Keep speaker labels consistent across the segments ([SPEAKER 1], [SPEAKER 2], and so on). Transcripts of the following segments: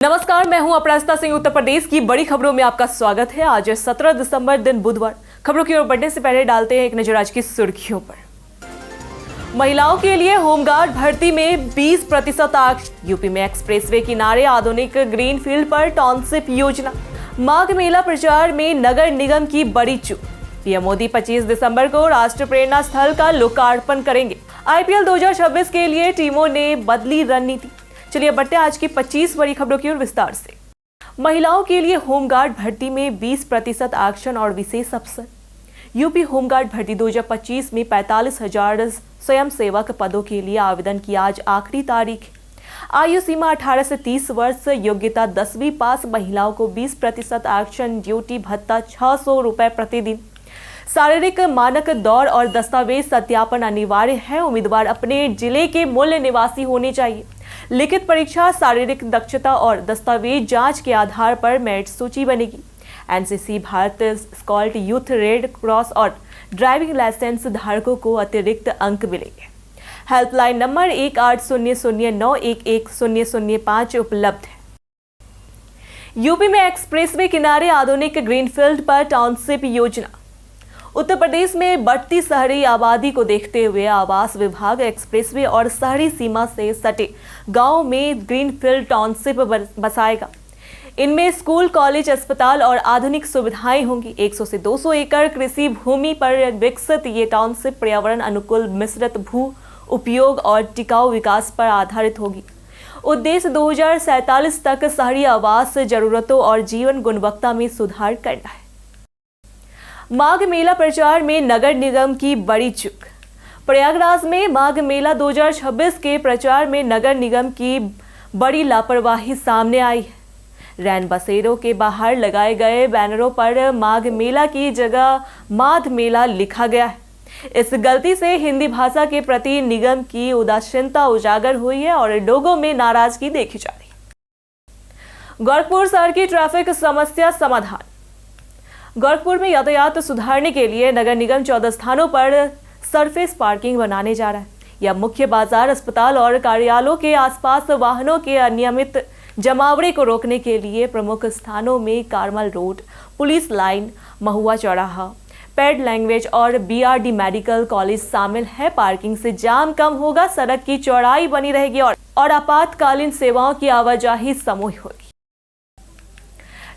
[SPEAKER 1] नमस्कार, मैं हूं अपराजिता सिंह। उत्तर प्रदेश की बड़ी खबरों में आपका स्वागत है। आज 17 दिसंबर दिन बुधवार। खबरों की ओर बढ़ने से पहले डालते हैं एक नजर आज की सुर्खियों पर। महिलाओं के लिए होमगार्ड भर्ती में 20% आरक्षण। यूपी में एक्सप्रेसवे किनारे आधुनिक ग्रीनफील्ड पर टाउनशिप योजना। माघ मेला प्रचार में नगर निगम की बड़ी चूक। पीएम मोदी 25 दिसंबर को राष्ट्रीय प्रेरणा स्थल का लोकार्पण करेंगे। आईपीएल 2026 के लिए टीमों ने बदली रणनीति। चलिए बढ़ते हैं आज की 25 बड़ी खबरों की ओर विस्तार से। महिलाओं के लिए होमगार्ड भर्ती में 20% आरक्षण और विशेष अवसर। यूपी होमगार्ड भर्ती 2025 में 45,000 स्वयंसेवक पदों के लिए आवेदन की आज आखिरी तारीख है। आयु सीमा 18 से 30 वर्ष, योग्यता 10वीं पास। महिलाओं को 20% आरक्षण, ड्यूटी भत्ता 600 रुपए प्रतिदिन। शारीरिक मानक दौड़ और दस्तावेज सत्यापन अनिवार्य है। उम्मीदवार अपने जिले के मूल निवासी होने चाहिए। लिखित परीक्षा, शारीरिक दक्षता और दस्तावेज जांच के आधार पर मेरिट सूची बनेगी। NCC, Bharat scout, youth, red cross और ड्राइविंग लाइसेंस धारकों को अतिरिक्त अंक मिलेंगे। हेल्पलाइन नंबर 1800911005 उपलब्ध है। यूपी में एक्सप्रेसवे किनारे आधुनिक ग्रीनफील्ड पर टाउनशिप योजना। उत्तर प्रदेश में बढ़ती शहरी आबादी को देखते हुए आवास विभाग एक्सप्रेसवे और शहरी सीमा से सटे गांव में ग्रीनफील्ड टाउनशिप बसाएगा। इनमें स्कूल, कॉलेज, अस्पताल और आधुनिक सुविधाएं होंगी। 100 से 200 एकड़ कृषि भूमि पर विकसित ये टाउनशिप पर्यावरण अनुकूल, मिश्रित भू उपयोग और टिकाऊ विकास पर आधारित होगी। उद्देश्य 2047 तक शहरी आवास जरूरतों और जीवन गुणवत्ता में सुधार करना है। माघ मेला प्रचार में नगर निगम की बड़ी चूक। प्रयागराज में माघ मेला 2026 के प्रचार में नगर निगम की बड़ी लापरवाही सामने आई है। रैन बसेरों के बाहर लगाए गए बैनरों पर माघ मेला की जगह माध मेला लिखा गया है। इस गलती से हिंदी भाषा के प्रति निगम की उदासीनता उजागर हुई है और लोगों में नाराजगी देखी जा रही है। गोरखपुर शहर की ट्रैफिक समस्या समाधान। गोरखपुर में यातायात सुधारने के लिए नगर निगम 14 स्थानों पर सरफेस पार्किंग बनाने जा रहा है। यह मुख्य बाजार, अस्पताल और कार्यालयों के आसपास वाहनों के अनियमित जमावड़े को रोकने के लिए प्रमुख स्थानों में कारमल रोड, पुलिस लाइन, महुआ चौराहा, पेड लैंग्वेज और बीआरडी मेडिकल कॉलेज शामिल है। पार्किंग से जाम कम होगा, सड़क की चौड़ाई बनी रहेगी और आपातकालीन सेवाओं की आवाजाही समूह होगी।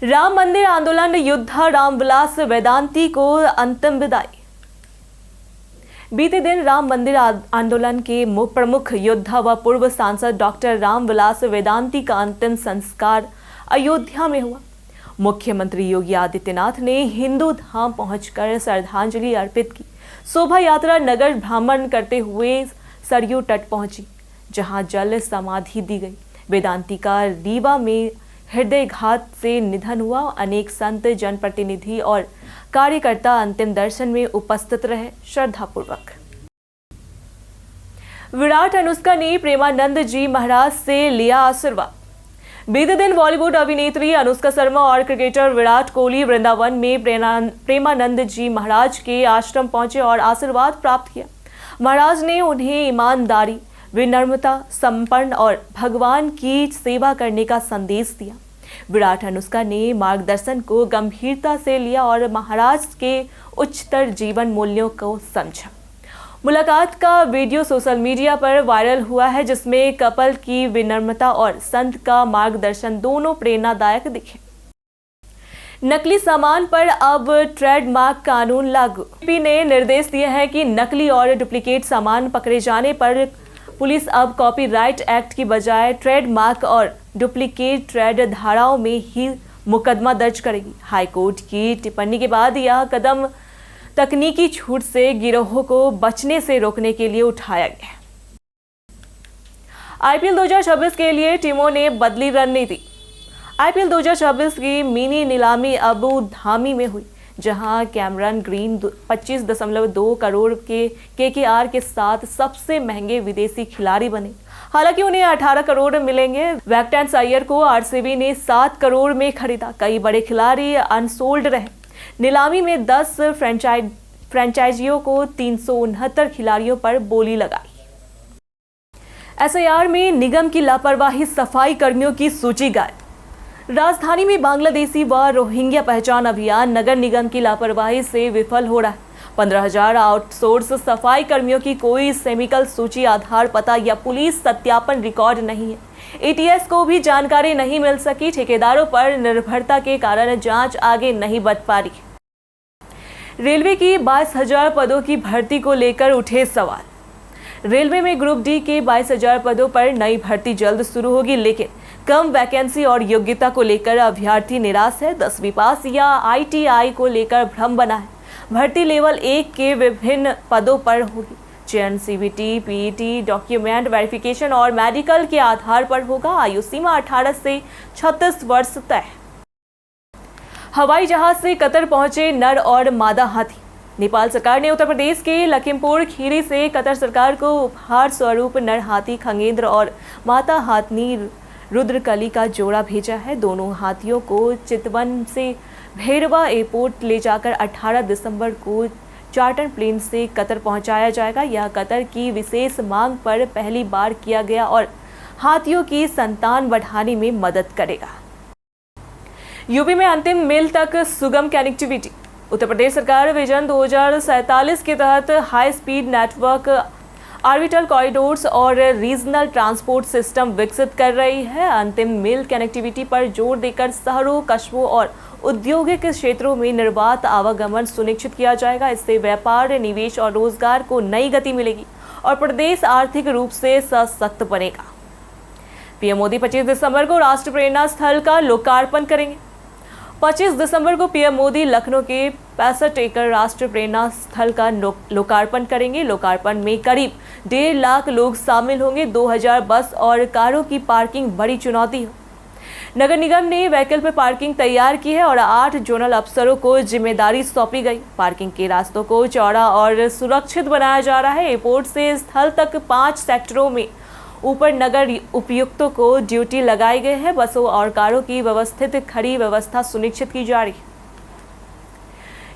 [SPEAKER 1] राम मंदिर आंदोलन योद्धा रामविलास वेदांती को अंतिम विदाई। बीते दिन राम मंदिर आंदोलन के प्रमुख योद्धा व पूर्व सांसद डॉक्टर रामविलास वेदांती का अंतिम संस्कार अयोध्या में हुआ। मुख्यमंत्री योगी आदित्यनाथ ने हिंदू धाम पहुंचकर श्रद्धांजलि अर्पित की। शोभा यात्रा नगर भ्रमण करते हुए सरयू तट पहुंची, जहां जल समाधि दी गई। वेदांती का रीवा में हृदयघात से निधन हुआ। अनेक संत, जनप्रतिनिधि और कार्यकर्ता अंतिम दर्शन में उपस्थित रहे श्रद्धापूर्वक। विराट अनुष्का ने प्रेमानंद जी महाराज से लिया आशीर्वाद। बीते दिन बॉलीवुड अभिनेत्री अनुष्का शर्मा और क्रिकेटर विराट कोहली वृंदावन में प्रेमानंद जी महाराज के आश्रम पहुंचे और आशीर्वाद प्राप्त किया। महाराज ने उन्हें ईमानदारी, विनम्रता, समर्पण और भगवान की सेवा करने का संदेश दिया। विराट अनुष्का ने मार्गदर्शन को गंभीरता से लिया और महाराज के उच्चतर जीवन मूल्यों को समझा। मुलाकात का वीडियो सोशल मीडिया पर वायरल हुआ है, जिसमें कपल की विनम्रता और संत का मार्गदर्शन दोनों प्रेरणादायक दिखे। नकली सामान पर अब ट्रेडमार्क कानून लागू। यूपी ने निर्देश दिए हैं कि नकली और डुप्लीकेट सामान पकड़े जाने पर पुलिस अब कॉपीराइट एक्ट की बजाय ट्रेडमार्क और डुप्लीकेट ट्रेड धाराओं में ही मुकदमा दर्ज करेगी। हाईकोर्ट की टिप्पणी के बाद यह कदम तकनीकी छूट से गिरोहों को बचने से रोकने के लिए उठाया गया है। आईपीएल 2026 के लिए टीमों ने बदली रणनीति। आईपीएल 2026 की मिनी नीलामी अबू धाबी में हुई, जहां कैमरन ग्रीन 25.2 करोड़ के केकेआर के साथ सबसे महंगे विदेशी खिलाड़ी बने। हालांकि उन्हें 18 करोड़ मिलेंगे। वैक्टेंस अय्यर को आरसीबी ने 7 करोड़ में खरीदा। कई बड़े खिलाड़ी अनसोल्ड रहे। नीलामी में 10 फ्रेंचाइजियों को 369 खिलाड़ियों पर बोली लगाई। एसआईआर में निगम की लापरवाही, सफाई कर्मियों की सूची गायब। राजधानी में बांग्लादेशी व रोहिंग्या पहचान अभियान नगर निगम की लापरवाही से विफल हो रहा है। 15,000 आउटसोर्स सफाई कर्मियों की कोई सेमिकल सूची, आधार, पता या पुलिस सत्यापन रिकॉर्ड नहीं है। एटीएस को भी जानकारी नहीं मिल सकी। ठेकेदारों पर निर्भरता के कारण जांच आगे नहीं बढ़ पा रही। रेलवे की 22,000 पदों की भर्ती को लेकर उठे सवाल। रेलवे में ग्रुप डी के 22,000 पदों पर नई भर्ती जल्द शुरू होगी, लेकिन कम वैकेंसी और योग्यता को लेकर अभ्यर्थी निराश है। 10वीं पास या ITI को लेकर भ्रम बना है। भर्ती लेवल 1 के विभिन्न पदों पर होगी। चयन CBT, PET, डॉक्यूमेंट वेरिफिकेशन और मेडिकल के आधार पर होगा। आयु सीमा 18 से 36 वर्ष तय। हवाई जहाज से कतर पहुंचे नर और मादा हाथी। नेपाल सरकार ने उत्तर प्रदेश के लखीमपुर खीरी से कतर सरकार को उपहार स्वरूप नर हाथी खंगेंद्र और माता हाथनी रुद्रकली का जोड़ा भेजा है। दोनों हाथियों को चितवन से भेरवा एयरपोर्ट ले जाकर 18 दिसंबर को चार्टर प्लेन से कतर पहुंचाया जाएगा। यह कतर की विशेष मांग पर पहली बार किया गया और हाथियों की संतान बढ़ाने में मदद करेगा। यूपी में अंतिम मील तक सुगम कनेक्टिविटी। उत्तर प्रदेश सरकार विजन 2047 के तहत high speed network, orbital corridors और रीजनल ट्रांसपोर्ट सिस्टम विकसित कर रही है। अंतिम मील कनेक्टिविटी पर जोर देकर शहरों, कस्बों और औद्योगिक क्षेत्रों में निर्बाध आवागमन सुनिश्चित किया जाएगा। इससे व्यापार, निवेश और रोजगार को नई गति मिलेगी और प्रदेश आर्थिक रूप से सशक्त बनेगा। पीएम मोदी 25 दिसंबर को राष्ट्र प्रेरणा स्थल का लोकार्पण करेंगे। 25 दिसंबर को पीएम मोदी लखनऊ के 65 एकड़ राष्ट्र प्रेरणा स्थल का लोकार्पण करेंगे। लोकार्पण में करीब 1.5 लाख लोग शामिल होंगे। 2000 बस और कारों की पार्किंग बड़ी चुनौती है। नगर निगम ने वैकल्पिक पार्किंग तैयार की है और 8 जोनल अफसरों को जिम्मेदारी सौंपी गई। पार्किंग के रास्तों को चौड़ा और सुरक्षित बनाया जा रहा है। एयरपोर्ट से स्थल तक 5 सेक्टरों में ऊपर नगर उपायुक्तों को ड्यूटी लगाई गई है। बसों और कारों की व्यवस्थित खड़ी व्यवस्था सुनिश्चित की जा रही है।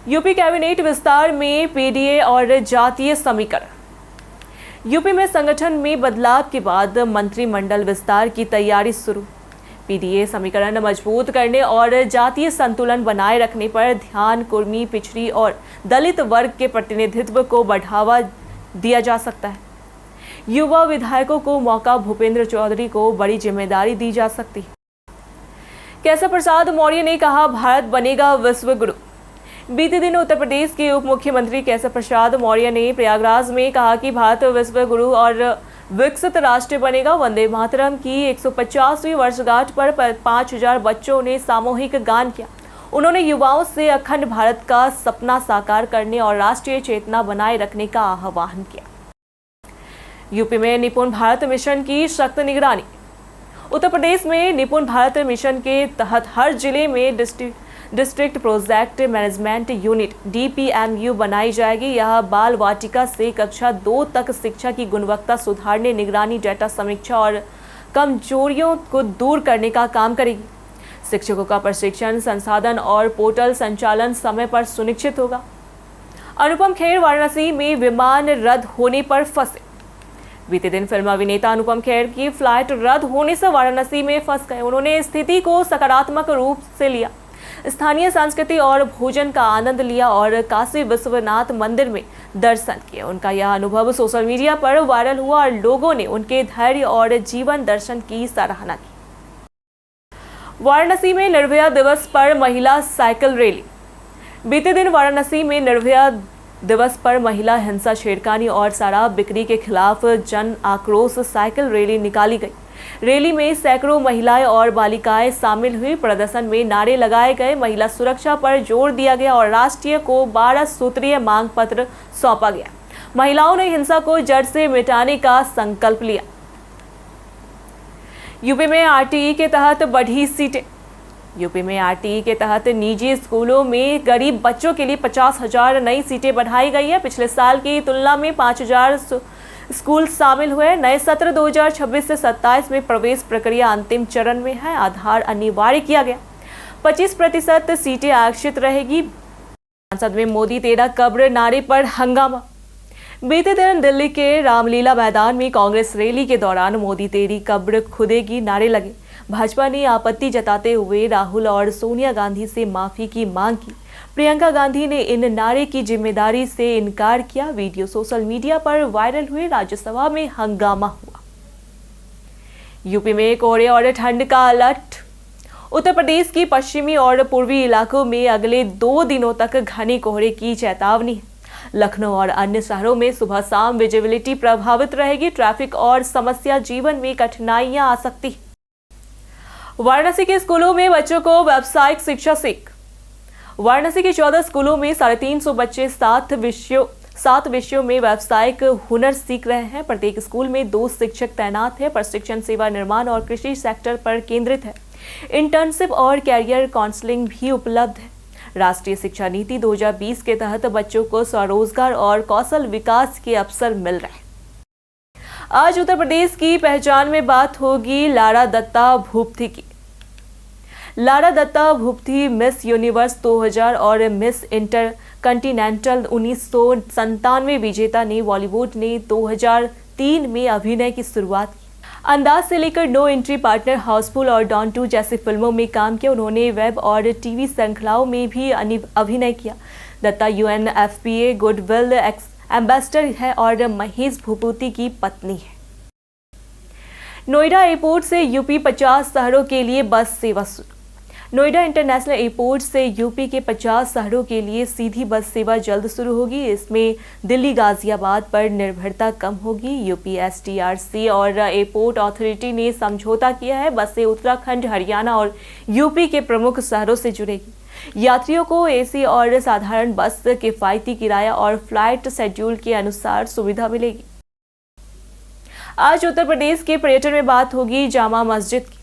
[SPEAKER 1] यूपी कैबिनेट विस्तार में PDA और जातीय समीकरण। यूपी में संगठन में बदलाव के बाद मंत्रिमंडल विस्तार की तैयारी शुरू। PDA समीकरण मजबूत करने और जातीय संतुलन बनाए रखने पर ध्यान कुर्मी, पिछड़ी और दलित वर्ग के प्रतिनिधित्व को बढ़ावा दिया जा सकता है। युवा विधायकों को मौका, भूपेंद्र चौधरी को बड़ी जिम्मेदारी दी जा सकती है। केशव प्रसाद मौर्य ने कहा, भारत बनेगा विश्व गुरु। बीते दिन उत्तर प्रदेश के उप मुख्यमंत्री केशव प्रसाद मौर्य ने प्रयागराज में कहा कि भारत विश्व गुरु और विकसित राष्ट्र बनेगा। वंदे मातरम की 150वीं वर्षगांठ पर 5000 बच्चों ने सामूहिक गान किया। उन्होंने युवाओं से अखंड भारत का सपना साकार करने और राष्ट्रीय चेतना बनाए रखने का आह्वान किया। यूपी में निपुण भारत मिशन की सख्त निगरानी। उत्तर प्रदेश में निपुण भारत मिशन के तहत हर जिले में district project management unit DPMU बनाई जाएगी। यह बाल वाटिका से कक्षा 2 तक शिक्षा की गुणवत्ता सुधारने, निगरानी, डेटा समीक्षा और कमजोरियों को दूर करने का काम करेगी। शिक्षकों का प्रशिक्षण, संसाधन और पोर्टल संचालन समय पर सुनिश्चित होगा। अनुपम खेर वाराणसी में विमान रद्द होने पर फंसे। बीते दिन फिल्म अभिनेता अनुपम खेर की फ्लाइट रद्द होने से वाराणसी में फंस गए। उन्होंने स्थिति को सकारात्मक रूप से लिया, स्थानीय संस्कृति और भोजन का आनंद लिया और काशी विश्वनाथ मंदिर में दर्शन किए। उनका यह अनुभव सोशल मीडिया पर वायरल हुआ और लोगों ने उनके धैर्य और जीवन दर्शन की सराहना की। वाराणसी में निर्भया दिवस पर महिला साइकिल रैली। बीते दिन वाराणसी में निर्भया दिवस पर महिला हिंसा, छेड़खानी और शराब बिक्री के खिलाफ जन आक्रोश साइकिल रैली निकाली गई। रैली में सैकड़ों महिलाएं और बालिकाएं शामिल हुई। प्रदर्शन में नारे लगाए गए, महिला सुरक्षा पर जोर दिया गया और राष्ट्रीय को 12 सूत्रीय मांग पत्र सौंपा गया। महिलाओं ने हिंसा को जड़ से मिटाने का संकल्प लिया। यूपी में RTE के तहत बढ़ी सीटें। यूपी में RTE के तहत निजी स्कूलों में गरीब बच्चों के लिए 50,000 नई सीटें बढ़ाई गई है। पिछले साल की तुलना में 5,000 स्कूल शामिल हुए। नए सत्र 2026 से 27 में प्रवेश प्रक्रिया अंतिम चरण में है। आधार अनिवार्य किया गया। 25% सीटें आरक्षित रहेगी। संसद में मोदी तेरा कब्र नारे पर हंगामा। बीते दिन दिल्ली के रामलीला मैदान में कांग्रेस रैली के दौरान मोदी तेरी कब्र खुदेगी नारे लगे। भाजपा ने आपत्ति जताते हुए राहुल और सोनिया गांधी से माफी की मांग की। प्रियंका गांधी ने इन नारे की जिम्मेदारी से इनकार किया। वीडियो सोशल मीडिया पर वायरल हुए, राज्यसभा में हंगामा हुआ। यूपी में कोहरे और ठंड का अलर्ट। उत्तर प्रदेश की पश्चिमी और पूर्वी इलाकों में अगले 2 दिनों तक घने कोहरे की चेतावनी है। लखनऊ और अन्य शहरों में सुबह शाम विजिबिलिटी प्रभावित रहेगी। ट्रैफिक और समस्या जीवन में कठिनाइयां आ सकती है। वाराणसी के स्कूलों में बच्चों को व्यावसायिक शिक्षा सीख। वाराणसी के 14 स्कूलों में 350 बच्चे 7 विषयों में व्यावसायिक हुनर सीख रहे हैं। प्रत्येक स्कूल में 2 शिक्षक तैनात हैं। प्रशिक्षण सेवा निर्माण और कृषि सेक्टर पर केंद्रित है। इंटर्नशिप और कैरियर काउंसलिंग भी उपलब्ध है। राष्ट्रीय शिक्षा नीति 2020 के तहत बच्चों को स्वरोजगार और कौशल विकास के अवसर मिल रहे हैं। आज उत्तर प्रदेश की पहचान में बात होगी लारा दत्ता भूपति की। लारा दत्ता भूपति मिस यूनिवर्स 2000 और मिस इंटर कॉन्टिनेंटल 1997 विजेता ने बॉलीवुड ने 2003 में अभिनय की शुरुआत की। अंदाज से लेकर नो एंट्री, पार्टनर, हाउसफुल और डॉन 2 जैसी फिल्मों में काम किया। उन्होंने वेब और टीवी श्रृंखलाओं में भी अभिनय किया। दत्ता UNFPA गुडविल एम्बेसडर है और महेश भूपति की पत्नी है। नोएडा एयरपोर्ट से यूपी 50 शहरों के लिए बस सेवा शुरू। नोएडा इंटरनेशनल एयरपोर्ट से यूपी के 50 शहरों के लिए सीधी बस सेवा जल्द शुरू होगी। इसमें दिल्ली, गाजियाबाद पर निर्भरता कम होगी। यूपी STRC और एयरपोर्ट अथॉरिटी ने समझौता किया है। बसें उत्तराखंड, हरियाणा और यूपी के प्रमुख शहरों से जुड़ेगी। यात्रियों को AC और साधारण बस किफायती किराया और फ्लाइट शेड्यूल के अनुसार सुविधा मिलेगी। आज उत्तर प्रदेश के पर्यटन में बात होगी जामा मस्जिद की।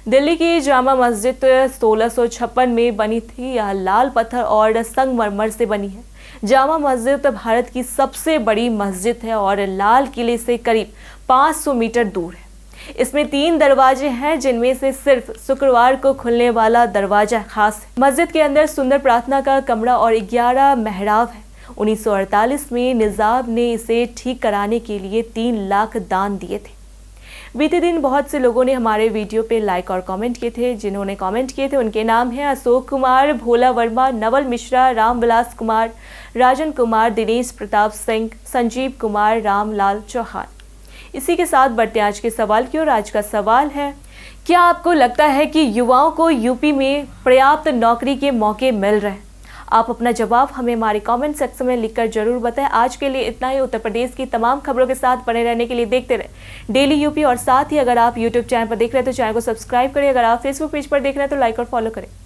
[SPEAKER 1] दिल्ली की जामा मस्जिद 1656 में बनी थी। यह लाल पत्थर और संगमरमर से बनी है। जामा मस्जिद भारत की सबसे बड़ी मस्जिद है और लाल किले से करीब 500 मीटर दूर है। इसमें 3 दरवाजे हैं, जिनमें से सिर्फ शुक्रवार को खुलने वाला दरवाजा खास है। मस्जिद के अंदर सुंदर प्रार्थना का कमरा और 11 मेहराब है। 1948 में निजाम ने इसे ठीक कराने के लिए 3 लाख दान दिए थे। बीते दिन बहुत से लोगों ने हमारे वीडियो पे लाइक और कमेंट किए थे। जिन्होंने कमेंट किए थे उनके नाम हैं अशोक कुमार, भोला वर्मा, नवल मिश्रा, रामविलास कुमार, राजन कुमार, दिनेश प्रताप सिंह, संजीव कुमार, रामलाल चौहान। इसी के साथ बढ़ते आज के सवाल की ओर। आज का सवाल है, क्या आपको लगता है कि युवाओं को यूपी में पर्याप्त नौकरी के मौके मिल रहे हैं? आप अपना जवाब हमें हमारे कमेंट सेक्शन में लिखकर जरूर बताएं। आज के लिए इतना ही। उत्तर प्रदेश की तमाम खबरों के साथ बने रहने के लिए देखते रहे डेली यूपी। और साथ ही अगर आप यूट्यूब चैनल पर देख रहे हैं तो चैनल को सब्सक्राइब करें। अगर आप फेसबुक पेज पर देख रहे हैं तो लाइक और फॉलो करें।